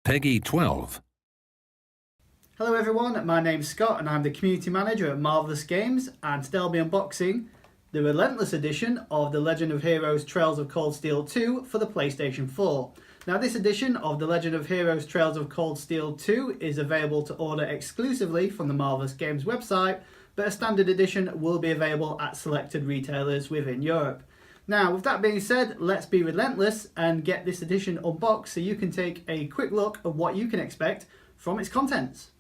Peggy 12. Hello everyone, my name's Scott and I'm the Community Manager at Marvelous Games, and today I'll be unboxing the Relentless edition of The Legend of Heroes Trails of Cold Steel 2 for the PlayStation 4. Now this edition of The Legend of Heroes Trails of Cold Steel 2 is available to order exclusively from the Marvelous Games website, but a standard edition will be available at selected retailers within Europe. Now, with that being said, let's be relentless and get this edition unboxed so you can take a quick look at what you can expect from its contents.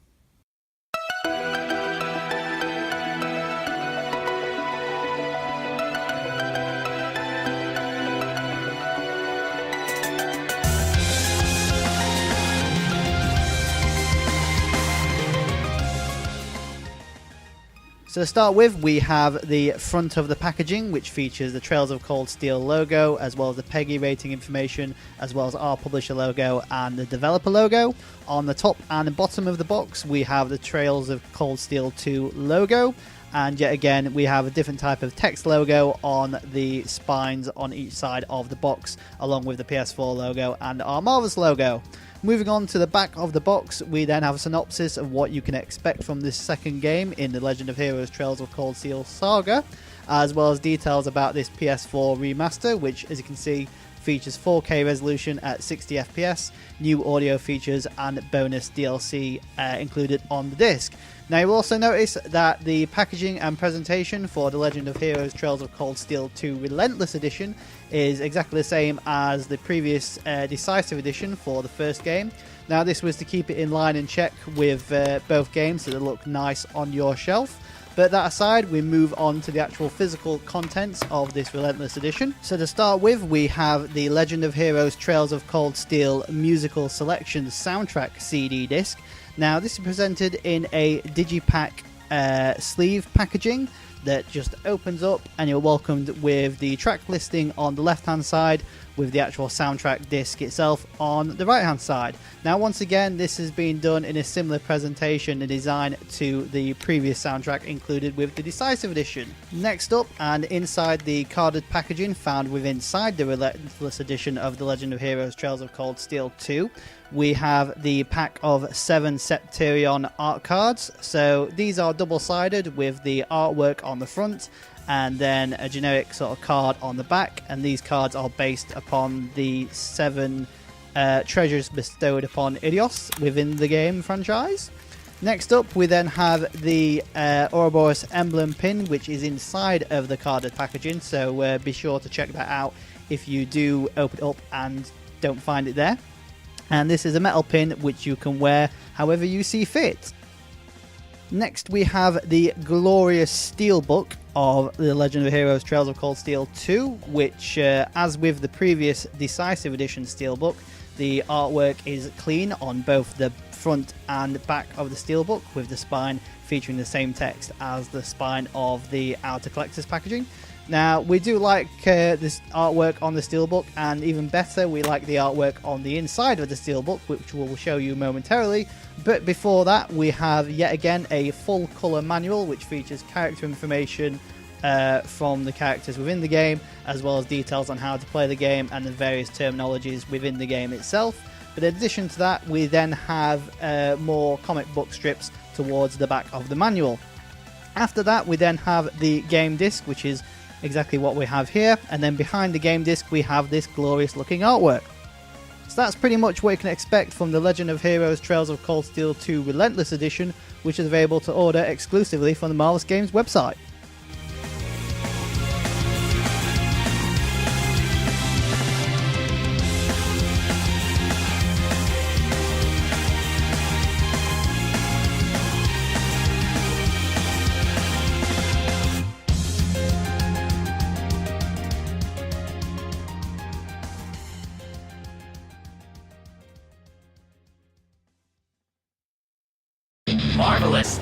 So to start with, we have the front of the packaging, which features the Trails of Cold Steel logo, as well as the Peggy rating information, as well as our publisher logo and the developer logo. On the top and the bottom of the box, we have the Trails of Cold Steel 2 logo, and yet again, we have a different type of text logo on the spines on each side of the box, along with the PS4 logo and our Marvelous logo. Moving on to the back of the box, we then have a synopsis of what you can expect from this second game in the Legend of Heroes Trails of Cold Steel saga, as well as details about this PS4 remaster, which, as you can see, features 4K resolution at 60 FPS, new audio features and bonus DLC included on the disc. Now you will also notice that the packaging and presentation for The Legend of Heroes Trails of Cold Steel 2 Relentless Edition is exactly the same as the previous Decisive Edition for the first game. Now this was to keep it in line and check with both games so they look nice on your shelf. But that aside, we move on to the actual physical contents of this Relentless Edition. So to start with, we have the Legend of Heroes Trails of Cold Steel Musical Selection Soundtrack CD disc. Now this is presented in a digipack sleeve packaging that just opens up, and you're welcomed with the track listing on the left hand side with the actual soundtrack disc itself on the right hand side. Now once again, this has been done in a similar presentation and design to the previous soundtrack included with the Decisive Edition. Next up, and inside the carded packaging found within the Relentless Edition of The Legend of Heroes Trails of Cold Steel 2, we have the pack of 7 Sept-Terrion art cards. So these are double-sided with the artwork on the front and then a generic sort of card on the back, and these cards are based upon the 7 treasures bestowed upon Eidos within the game franchise. Next up, we then have the Ouroboros Emblem Pin, which is inside of the carded packaging, so be sure to check that out if you do open it up and don't find it there. And this is a metal pin which you can wear however you see fit. Next we have the glorious steelbook of The Legend of Heroes Trails of Cold Steel 2, which as with the previous Decisive Edition steelbook, the artwork is clean on both the front and back of the steelbook, with the spine featuring the same text as the spine of the outer collector's packaging. Now, we do like this artwork on the steelbook, and even better, we like the artwork on the inside of the steelbook, which we'll show you momentarily. But before that, we have yet again a full colour manual, which features character information from the characters within the game, as well as details on how to play the game and the various terminologies within the game itself. But in addition to that, we then have more comic book strips towards the back of the manual. After that, we then have the game disc, which is exactly what we have here, and then behind the game disc we have this glorious looking artwork. So that's pretty much what you can expect from the Legend of Heroes Trails of Cold Steel 2 Relentless Edition, which is available to order exclusively from the Marvelous Games website. Marvelous!